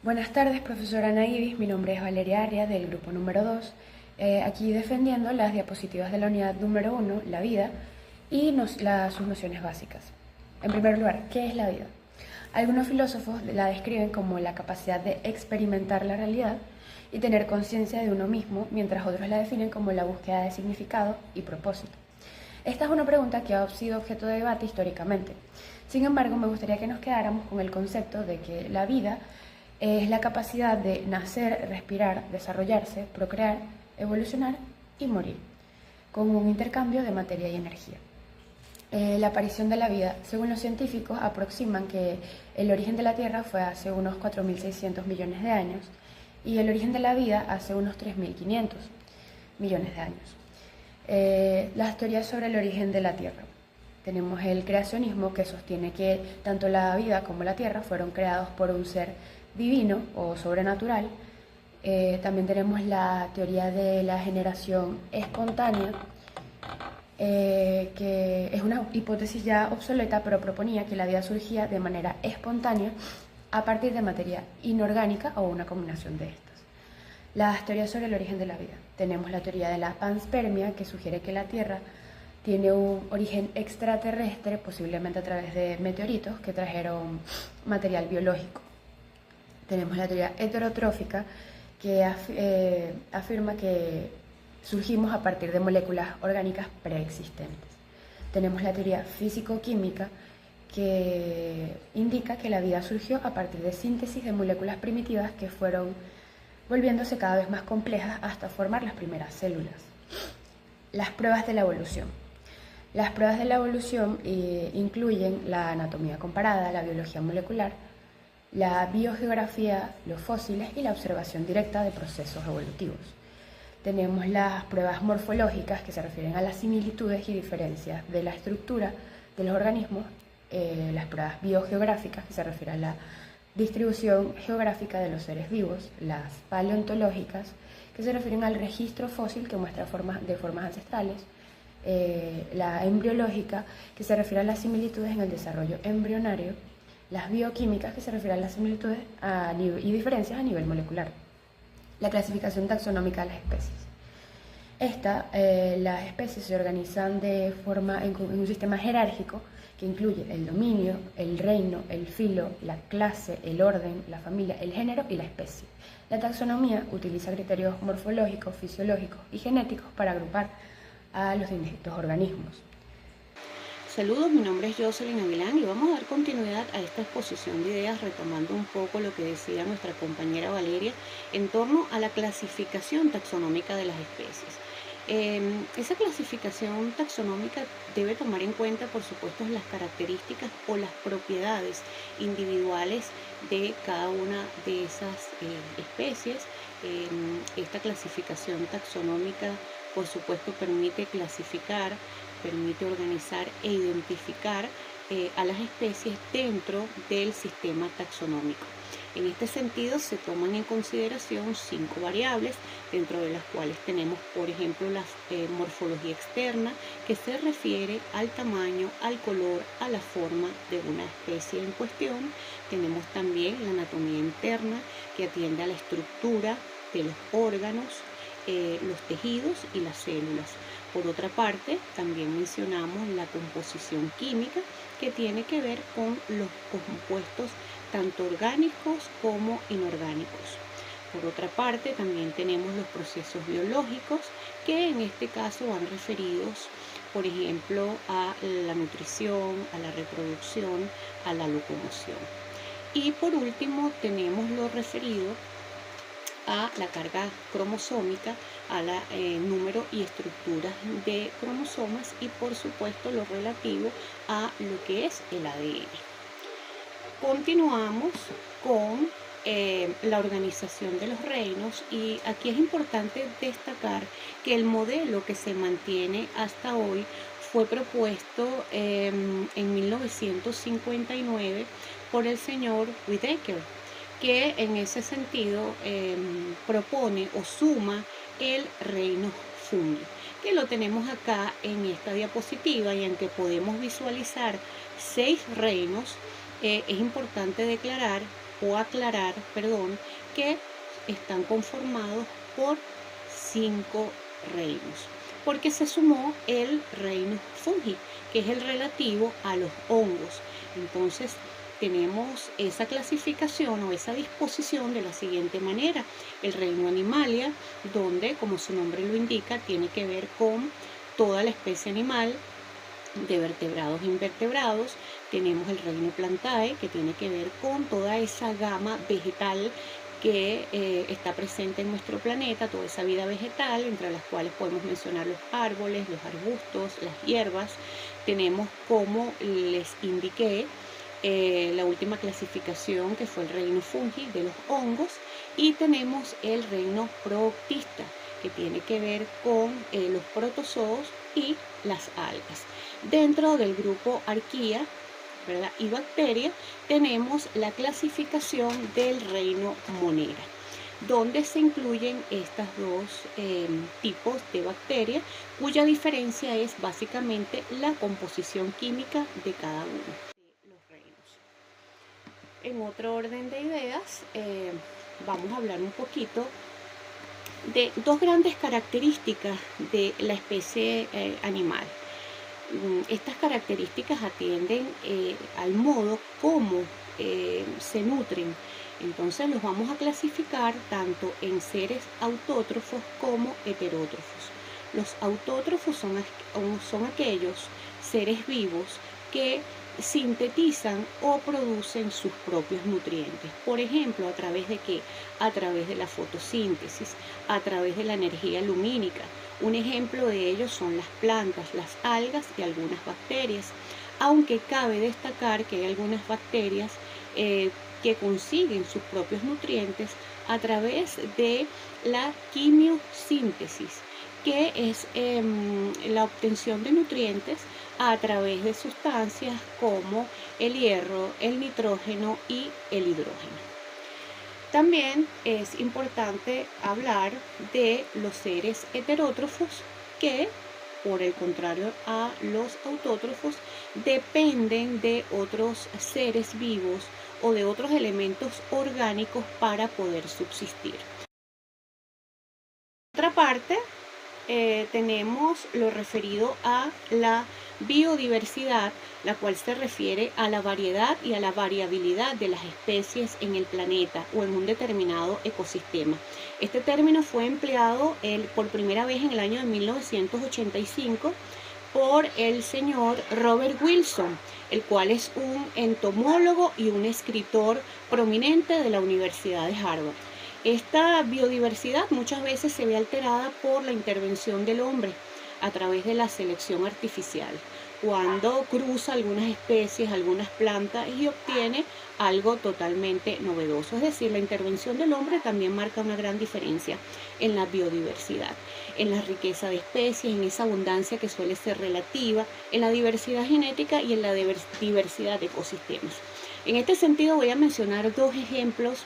Buenas tardes, profesora Ana Ibis. Mi nombre es Valeria Arria, del grupo número 2, aquí defendiendo las diapositivas de la unidad número 1, la vida, y sus nociones básicas. En primer lugar, ¿qué es la vida? Algunos filósofos la describen como la capacidad de experimentar la realidad y tener conciencia de uno mismo, mientras otros la definen como la búsqueda de significado y propósito. Esta es una pregunta que ha sido objeto de debate históricamente. Sin embargo, me gustaría que nos quedáramos con el concepto de que la vida es la capacidad de nacer, respirar, desarrollarse, procrear, evolucionar y morir, con un intercambio de materia y energía. La aparición de la vida, según los científicos, aproximan que el origen de la Tierra fue hace unos 4.600 millones de años y el origen de la vida hace unos 3.500 millones de años. Las teorías sobre el origen de la Tierra. Tenemos el creacionismo, que sostiene que tanto la vida como la Tierra fueron creados por un ser divino o sobrenatural. También tenemos la teoría de la generación espontánea, que es una hipótesis ya obsoleta, pero proponía que la vida surgía de manera espontánea a partir de materia inorgánica o una combinación de estas. Las teorías sobre el origen de la vida. Tenemos la teoría de la panspermia, que sugiere que la Tierra tiene un origen extraterrestre, posiblemente a través de meteoritos que trajeron material biológico. Tenemos la teoría heterotrófica, que afirma que surgimos a partir de moléculas orgánicas preexistentes. Tenemos la teoría físico-química, que indica que la vida surgió a partir de síntesis de moléculas primitivas que fueron volviéndose cada vez más complejas hasta formar las primeras células. Las pruebas de la evolución. Las pruebas de la evolución incluyen la anatomía comparada, la biología molecular, la biogeografía, los fósiles y la observación directa de procesos evolutivos. Tenemos las pruebas morfológicas, que se refieren a las similitudes y diferencias de la estructura de los organismos, las pruebas biogeográficas, que se refieren a la distribución geográfica de los seres vivos, las paleontológicas, que se refieren al registro fósil que muestra formas ancestrales, la embriológica, que se refiere a las similitudes en el desarrollo embrionario, las bioquímicas, que se refieren a las similitudes y diferencias a nivel molecular. La clasificación taxonómica de las especies. Las especies se organizan en un sistema jerárquico que incluye el dominio, el reino, el filo, la clase, el orden, la familia, el género y la especie. La taxonomía utiliza criterios morfológicos, fisiológicos y genéticos para agrupar a los distintos organismos. Saludos, mi nombre es Jocelyn Avilán y vamos a dar continuidad a esta exposición de ideas retomando un poco lo que decía nuestra compañera Valeria en torno a la clasificación taxonómica de las especies. Esa clasificación taxonómica debe tomar en cuenta, por supuesto, las características o las propiedades individuales de cada una de esas especies. Esta clasificación taxonómica, por supuesto, permite clasificar, permite organizar e identificar a las especies dentro del sistema taxonómico. En este sentido, se toman en consideración 5 variables, dentro de las cuales tenemos, por ejemplo, la morfología externa, que se refiere al tamaño, al color, a la forma de una especie en cuestión. Tenemos también la anatomía interna, que atiende a la estructura de los órganos, los tejidos y las células. Por otra parte, también mencionamos la composición química, que tiene que ver con los compuestos tanto orgánicos como inorgánicos. Por otra parte, también tenemos los procesos biológicos, que en este caso van referidos, por ejemplo, a la nutrición, a la reproducción, a la locomoción. Y por último, tenemos lo referido a la carga cromosómica, a la número y estructuras de cromosomas y por supuesto lo relativo a lo que es el ADN. Continuamos con la organización de los reinos, y aquí es importante destacar que el modelo que se mantiene hasta hoy fue propuesto en 1959 por el señor Whittaker, que en ese sentido propone o suma el reino fungi, que lo tenemos acá en esta diapositiva, y aunque podemos visualizar 6 reinos, es importante declarar o aclarar, perdón, que están conformados por 5 reinos, porque se sumó el reino fungi, que es el relativo a los hongos. Entonces tenemos esa clasificación o esa disposición de la siguiente manera: el reino animalia, donde, como su nombre lo indica, tiene que ver con toda la especie animal, de vertebrados e invertebrados. Tenemos el reino plantae, que tiene que ver con toda esa gama vegetal que está presente en nuestro planeta, toda esa vida vegetal, entre las cuales podemos mencionar los árboles, los arbustos, las hierbas. Tenemos, como les indiqué, la última clasificación, que fue el reino fungi, de los hongos, y tenemos el reino prooctista, que tiene que ver con los protozoos y las algas. Dentro del grupo arquía, ¿verdad?, y bacteria, tenemos la clasificación del reino monera, donde se incluyen estos dos tipos de bacterias, cuya diferencia es básicamente la composición química de cada uno de los reinos. En otro orden de ideas, vamos a hablar un poquito de dos grandes características de la especie animal. Estas características atienden al modo como se nutren. Entonces los vamos a clasificar tanto en seres autótrofos como heterótrofos. Los autótrofos son aquellos seres vivos que sintetizan o producen sus propios nutrientes. Por ejemplo, ¿a través de qué? A través de la fotosíntesis, a través de la energía lumínica. Un ejemplo de ello son las plantas, las algas y algunas bacterias, aunque cabe destacar que hay algunas bacterias que consiguen sus propios nutrientes a través de la quimiosíntesis, que es la obtención de nutrientes a través de sustancias como el hierro, el nitrógeno y el hidrógeno. También es importante hablar de los seres heterótrofos, que, por el contrario a los autótrofos, dependen de otros seres vivos o de otros elementos orgánicos para poder subsistir. Por otra parte, tenemos lo referido a la biodiversidad, la cual se refiere a la variedad y a la variabilidad de las especies en el planeta o en un determinado ecosistema. Este término fue empleado por primera vez en el año de 1985 por el señor Robert Wilson, el cual es un entomólogo y un escritor prominente de la Universidad de Harvard. Esta biodiversidad muchas veces se ve alterada por la intervención del hombre a través de la selección artificial, cuando cruza algunas especies, algunas plantas, y obtiene algo totalmente novedoso. Es decir, la intervención del hombre también marca una gran diferencia en la biodiversidad, en la riqueza de especies, en esa abundancia que suele ser relativa, en la diversidad genética y en la diversidad de ecosistemas. En este sentido voy a mencionar dos ejemplos,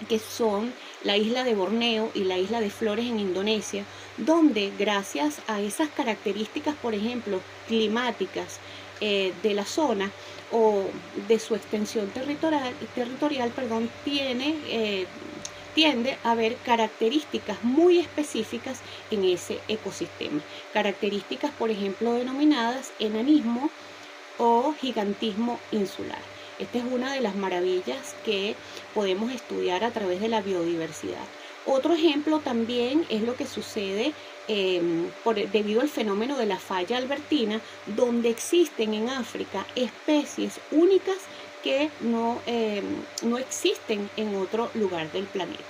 que son la isla de Borneo y la isla de Flores en Indonesia, donde gracias a esas características, por ejemplo, climáticas de la zona o de su extensión territorial, tiende a haber características muy específicas en ese ecosistema. Características, por ejemplo, denominadas enanismo o gigantismo insular. Esta es una de las maravillas que podemos estudiar a través de la biodiversidad. Otro ejemplo también es lo que sucede debido al fenómeno de la falla albertina, donde existen en África especies únicas que no existen en otro lugar del planeta.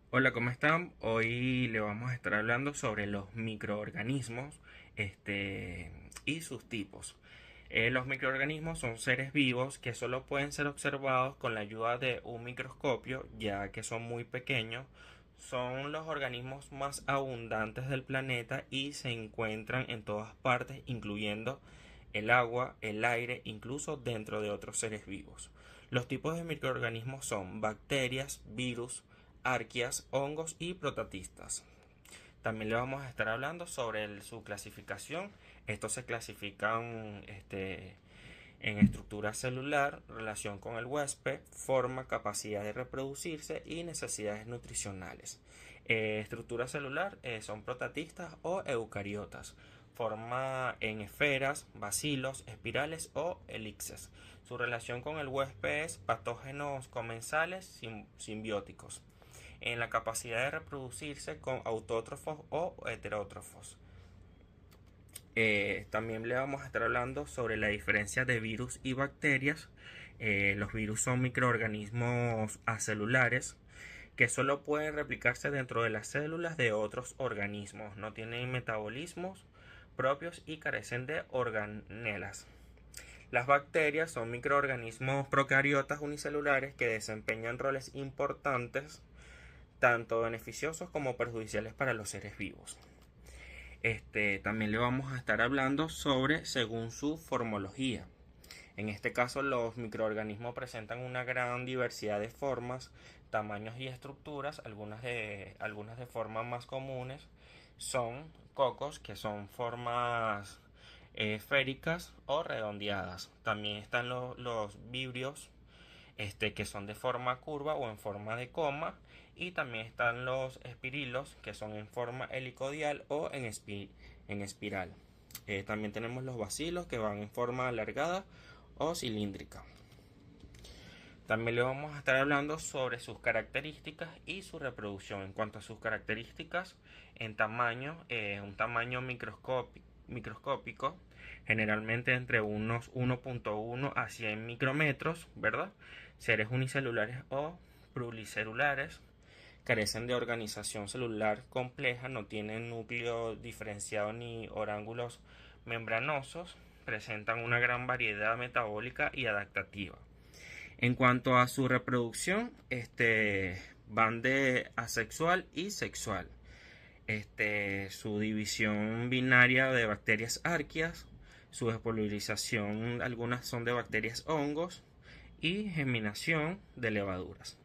Hola, ¿cómo están? Hoy le vamos a estar hablando sobre los microorganismos y sus tipos. Los microorganismos son seres vivos que solo pueden ser observados con la ayuda de un microscopio, ya que son muy pequeños. Son los organismos más abundantes del planeta y se encuentran en todas partes, incluyendo el agua, el aire, incluso dentro de otros seres vivos. Los tipos de microorganismos son bacterias, virus, arqueas, hongos y prototistas. También le vamos a estar hablando sobre su clasificación. Estos se clasifican en estructura celular, relación con el huésped, forma, capacidad de reproducirse y necesidades nutricionales. Estructura celular son protistas o eucariotas. Forma en esferas, bacilos, espirales o elixes. Su relación con el huésped es patógenos comensales simbióticos. En la capacidad de reproducirse con autótrofos o heterótrofos. También le vamos a estar hablando sobre la diferencia de virus y bacterias. Los virus son microorganismos acelulares que solo pueden replicarse dentro de las células de otros organismos. No tienen metabolismos propios y carecen de organelas. Las bacterias son microorganismos procariotas unicelulares que desempeñan roles importantes, tanto beneficiosos como perjudiciales para los seres vivos. También le vamos a estar hablando sobre según su formología. En este caso, los microorganismos presentan una gran diversidad de formas, tamaños y estructuras. Algunas de formas más comunes son cocos, que son formas esféricas o redondeadas. También están los vibrios, que son de forma curva o en forma de coma. Y también están los espirilos, que son en forma helicodial o en espiral. También tenemos los bacilos, que van en forma alargada o cilíndrica. También le vamos a estar hablando sobre sus características y su reproducción. En cuanto a sus características, en tamaño, un tamaño microscópico, generalmente entre unos 1.1 a 100 micrómetros, ¿verdad? Seres unicelulares o pluricelulares. Carecen de organización celular compleja, no tienen núcleo diferenciado ni orángulos membranosos, presentan una gran variedad metabólica y adaptativa. En cuanto a su reproducción, van de asexual y sexual. Su división binaria de bacterias arqueas, su despolarización, algunas son de bacterias hongos y geminación de levaduras.